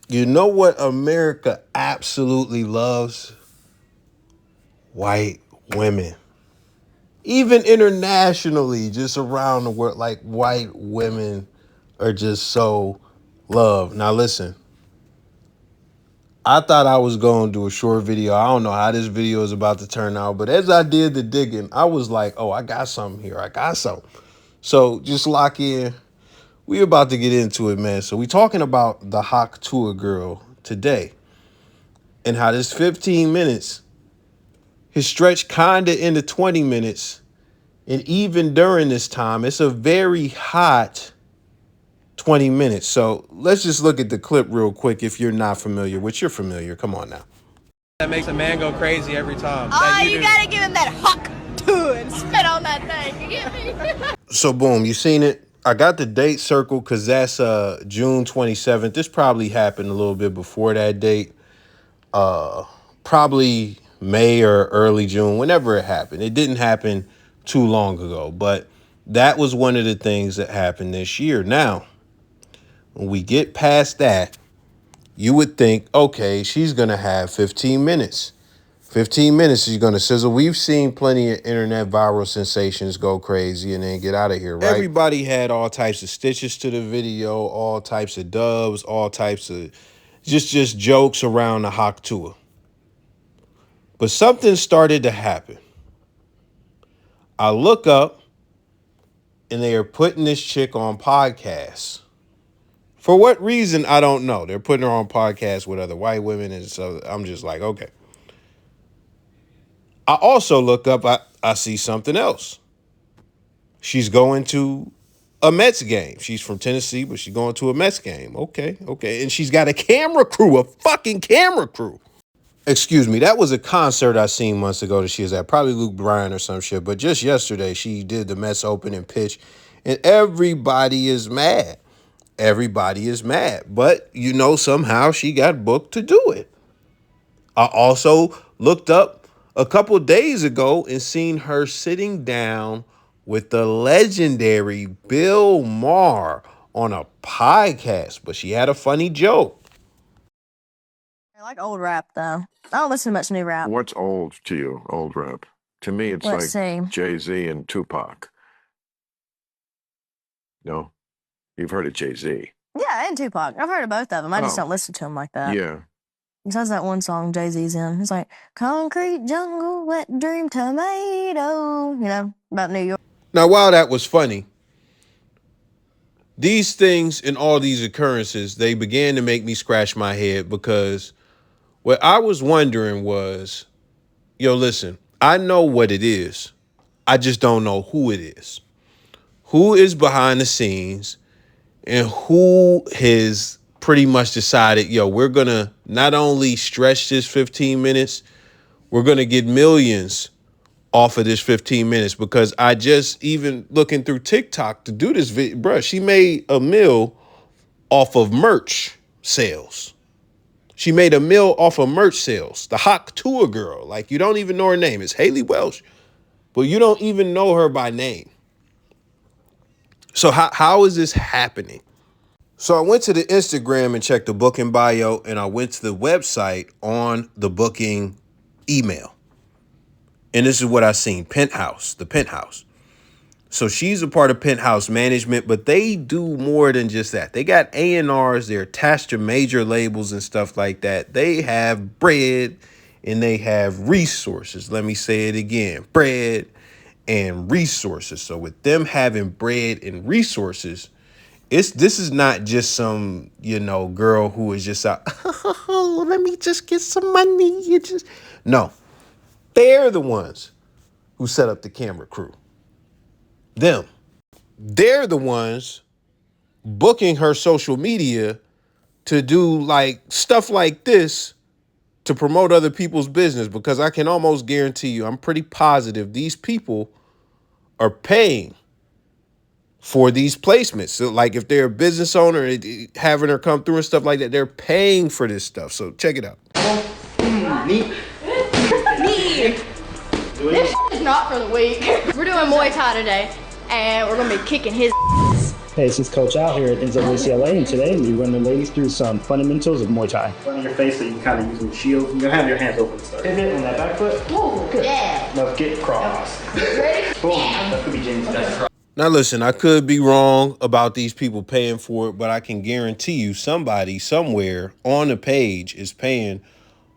You know what America absolutely loves? White women. Even internationally, just around the world, like white women are just so loved. Now listen, I thought I was going to do a short video. I don't know how this video is about to turn out, but as I did the digging, I was like, oh, I got something here. I got something. So just lock in. We about to get into it, man. So we talking about the Hawk Tuah girl today and how this 15 minutes has stretched kind of into 20 minutes. And even during this time, it's a very hot 20 minutes. So let's just look at the clip real quick if you're not familiar, which you're familiar. Come on now. That makes a man go crazy every time. Oh, you gotta give him that Hawk Tuah and spit on that thing. You get me? So boom, you seen it? I got the date circled because that's June 27th. This probably happened a little bit before that date. Probably May or early June, whenever it happened. It didn't happen too long ago, but that was one of the things that happened this year. Now, when we get past that, you would think, okay, she's going to have 15 minutes. 15 minutes, she's going to sizzle. We've seen plenty of internet viral sensations go crazy and then get out of here, right? Everybody had all types of stitches to the video, all types of dubs, all types of just jokes around the Hawk Tuah. But something started to happen. I look up and they are putting this chick on podcasts. For what reason, I don't know. They're putting her on podcasts with other white women. And so I'm just like, okay. I also look up, I see something else. She's going to a Mets game. She's from Tennessee, but she's going to a Mets game. Okay. And she's got a camera crew, a fucking camera crew. Excuse me, that was a concert I seen months ago that she was at. Probably Luke Bryan or some shit. But just yesterday, she did the Mets opening pitch, and everybody is mad. Everybody is mad. But, you know, somehow she got booked to do it. I also looked up a couple days ago and seen her sitting down with the legendary Bill Maher on a podcast. But she had a funny joke. I like old rap, though. I don't listen to much new rap. What's old to you, old rap? To me, it's Let's see. Jay-Z and Tupac. No? You've heard of Jay-Z. Yeah, and Tupac. I've heard of both of them. I just don't listen to them like that. Yeah. Besides that one song Jay-Z's in. It's like, concrete jungle, wet dream tomato. You know, about New York. Now, while that was funny, these things and all these occurrences, they began to make me scratch my head because what I was wondering was, yo, listen, I know what it is. I just don't know who it is. Who is behind the scenes and who has pretty much decided, yo, we're going to not only stretch this 15 minutes, we're going to get millions off of this 15 minutes because I just even looking through TikTok to do this video, bruh, she made a meal off of merch sales. She made a meal off of merch sales. The Hawk Tuah girl, like you don't even know her name. It's Haley Welsh, but you don't even know her by name. So how is this happening? So I went to the Instagram and checked the booking bio, and I went to the website on the booking email. And this is what I seen, the Penthouse. So she's a part of Penthouse Management, but they do more than just that. They got A&Rs, they're attached to major labels and stuff like that. They have bread and they have resources. Let me say it again, bread and resources. So with them having bread and resources, this is not just some, you know, girl who is just out, oh, let me just get some money. No, they're the ones who set up the camera crew. They're the ones booking her social media to do like stuff like this to promote other people's business, because I can almost guarantee you, I'm pretty positive these people are paying for these placements. So like if they're a business owner, having her come through and stuff like that, they're paying for this stuff. So check it out. Neat. This is not for the weak. We're doing Muay Thai today, and we're gonna be kicking his ass. Hey, this is Coach Al here at NCAA, and today we run the ladies through some fundamentals of Muay Thai. Front of your face so you can kind of use them shields. You're going to have your hands open to start. Pivot on that back foot. Ooh, good. Yeah. Now get cross. Ready? Boom. That could be James' best. Now, listen, I could be wrong about these people paying for it, but I can guarantee you somebody somewhere on the page is paying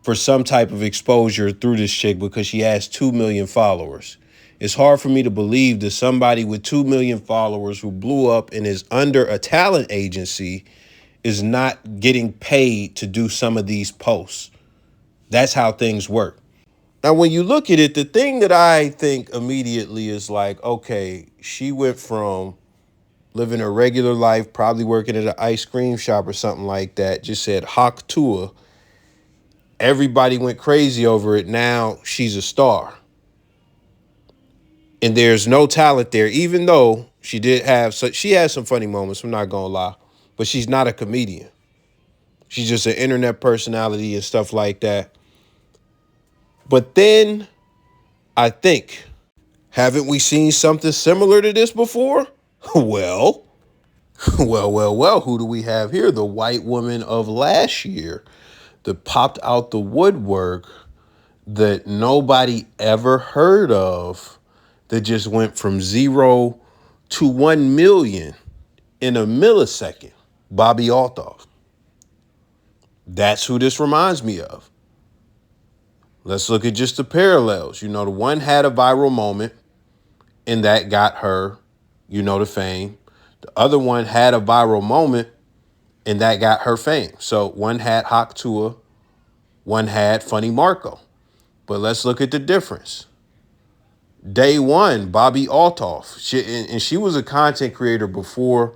for some type of exposure through this chick because she has 2 million followers. It's hard for me to believe that somebody with 2 million followers who blew up and is under a talent agency is not getting paid to do some of these posts. That's how things work. Now, when you look at it, the thing that I think immediately is like, okay, she went from living a regular life, probably working at an ice cream shop or something like that, just said Hawk Tuah. Everybody went crazy over it. Now she's a star. And there's no talent there, even though she has some funny moments, I'm not gonna lie, but she's not a comedian. She's just an internet personality and stuff like that. But then I think, haven't we seen something similar to this before? Well, who do we have here? The white woman of last year that popped out the woodwork that nobody ever heard of, that just went from 0 to 1 million in a millisecond. Bobby Altoff. That's who this reminds me of. Let's look at just the parallels. The one had a viral moment and that got her, the fame. The other one had a viral moment and that got her fame. So one had Hawk Tuah, one had Funny Marco. But let's look at the difference. Day one, Bobby Altoff. She was a content creator before,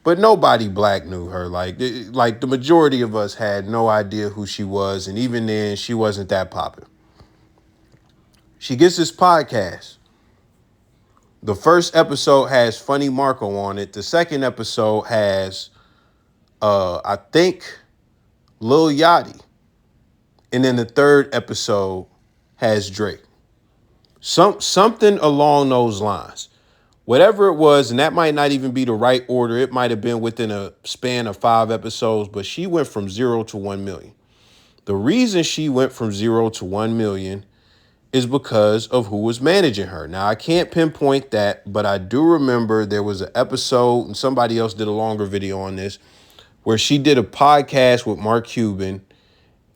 but nobody black knew her. Like the majority of us had no idea who she was. And even then, she wasn't that popular. She gets this podcast. The first episode has Funny Marco on it. The second episode has, I think, Lil Yachty. And then the third episode has Drake. Something along those lines. Whatever it was, and that might not even be the right order. It might have been within a span of 5 episodes, but she went from 0 to 1 million. The reason she went from 0 to 1 million is because of who was managing her. Now, I can't pinpoint that, but I do remember there was an episode, and somebody else did a longer video on this, where she did a podcast with Mark Cuban,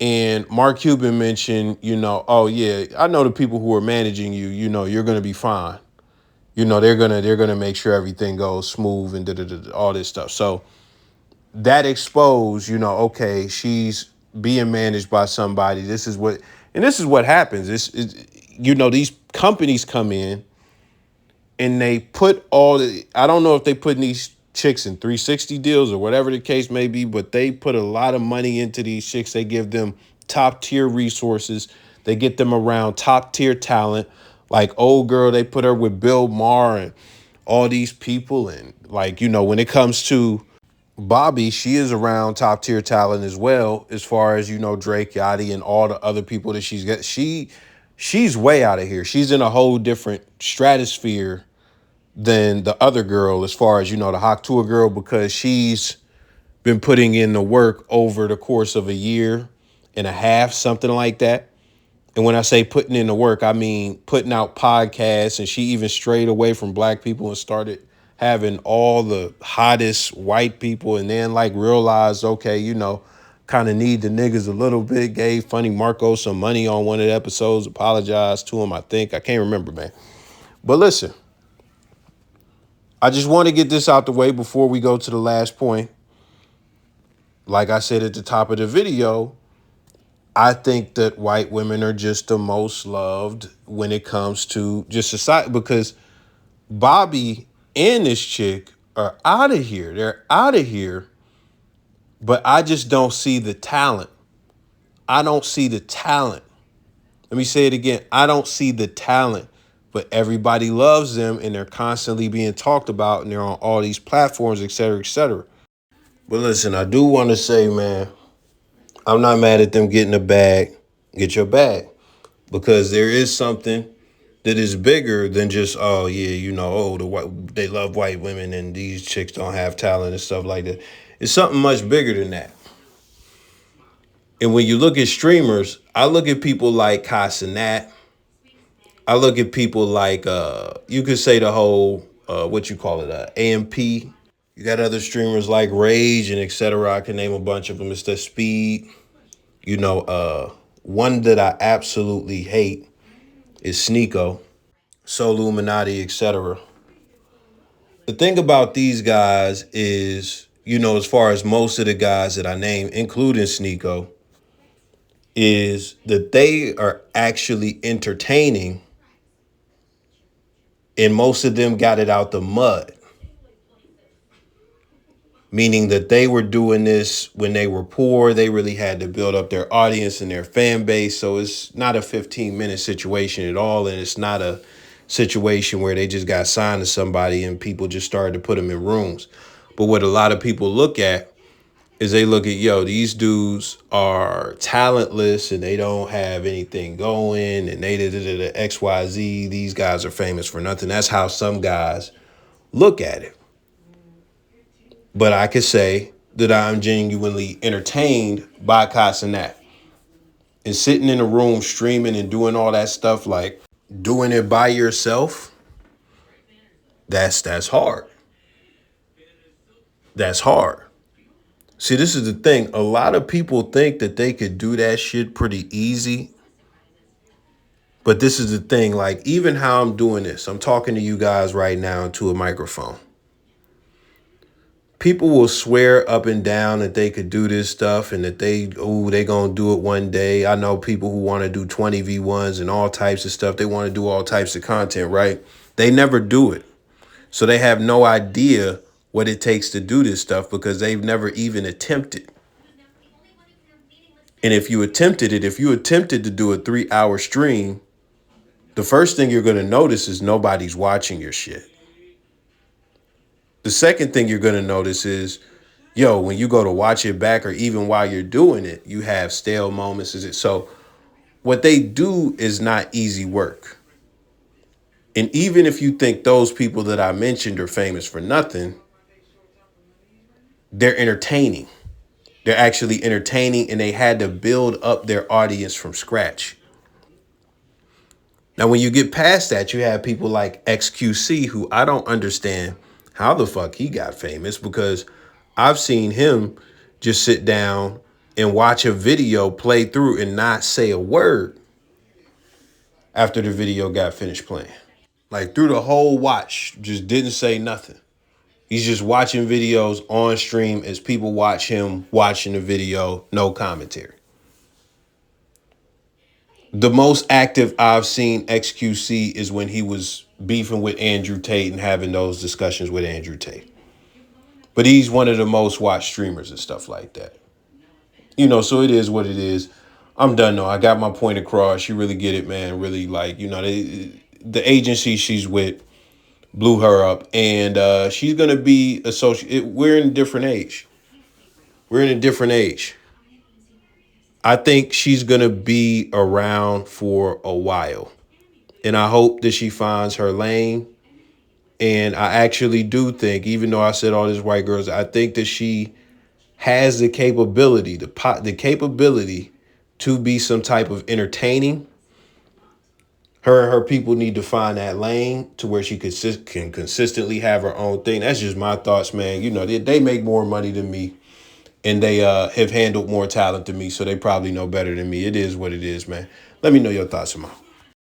and Mark Cuban mentioned, oh yeah, I know the people who are managing you, you're going to be fine. They're gonna make sure everything goes smooth and all this stuff. So that exposed, okay, she's being managed by somebody. This is what happens. These companies come in and they put I don't know if they put these chicks in 360 deals or whatever the case may be, but they put a lot of money into these chicks. They give them top tier resources. They get them around top tier talent. Like old girl, they put her with Bill Maher and all these people. And when it comes to Bobby, she is around top tier talent as well, as far as, Drake, Yachty, and all the other people that she's got. She's way out of here. She's in a whole different stratosphere than the other girl, as far as, the Hawk Tuah girl, because she's been putting in the work over the course of a year and a half, something like that. And when I say putting in the work, I mean putting out podcasts, and she even strayed away from black people and started having all the hottest white people, and then realized, okay, kind of need the niggas a little bit, gave Funny Marco some money on one of the episodes, apologized to him, I think. I can't remember, man. But listen, I just want to get this out the way before we go to the last point. Like I said at the top of the video, I think that white women are just the most loved when it comes to just society, because Bobby and this chick are out of here. They're out of here, but I just don't see the talent. I don't see the talent. Let me say it again. I don't see the talent, but everybody loves them and they're constantly being talked about and they're on all these platforms, et cetera, et cetera. But listen, I do want to say, man, I'm not mad at them getting a bag. Get your bag. Because there is something that is bigger than just, oh yeah, they love white women and these chicks don't have talent and stuff like that. It's something much bigger than that. And when you look at streamers, I look at people like Casanat. I look at people like you could say the whole what you call it, AMP. You got other streamers like Rage and etc. I can name a bunch of them. It's the Speed. One that I absolutely hate is Sneeko, So Illuminati, etc. The thing about these guys is, as far as most of the guys that I name, including Sneeko, is that they are actually entertaining, and most of them got it out the mud. Meaning that they were doing this when they were poor. They really had to build up their audience and their fan base. So it's not a 15-minute situation at all. And it's not a situation where they just got signed to somebody and people just started to put them in rooms. But what a lot of people look at is they look at, these dudes are talentless and they don't have anything going and they did XYZ. These guys are famous for nothing. That's how some guys look at it. But I could say that I'm genuinely entertained by Casanat. And sitting in a room streaming and doing all that stuff, like doing it by yourself, that's hard. That's hard. See, this is the thing. A lot of people think that they could do that shit pretty easy. But this is the thing. Like, even how I'm doing this, I'm talking to you guys right now into a microphone. People will swear up and down that they could do this stuff and that they gonna do it one day. I know people who want to do 20v1s and all types of stuff. They want to do all types of content, right? They never do it. So they have no idea what it takes to do this stuff because they've never even attempted. And if you attempted to do a 3-hour stream, the first thing you're going to notice is nobody's watching your shit. The second thing you're going to notice is, when you go to watch it back or even while you're doing it, you have stale moments. So what they do is not easy work. And even if you think those people that I mentioned are famous for nothing, they're entertaining. They're actually entertaining, and they had to build up their audience from scratch. Now, when you get past that, you have people like XQC, who I don't understand how the fuck he got famous, because I've seen him just sit down and watch a video play through and not say a word after the video got finished playing. Like, through the whole watch, just didn't say nothing. He's just watching videos on stream as people watch him watching the video, no commentary. The most active I've seen XQC is when he was beefing with Andrew Tate and having those discussions with Andrew Tate. But he's one of the most watched streamers and stuff like that. So it is what it is. I'm done though. I got my point across. You really get it, man. Really, like, the agency she's with blew her up, and she's going to be associated. We're in a different age. I think she's going to be around for a while, and I hope that she finds her lane. And I actually do think, even though I said all these white girls, I think that she has the capability, the capability to be some type of entertaining. Her and her people need to find that lane to where she can consistently have her own thing. That's just my thoughts, man. They make more money than me, and they have handled more talent than me, so they probably know better than me. It is what it is, man. Let me know your thoughts, Amal.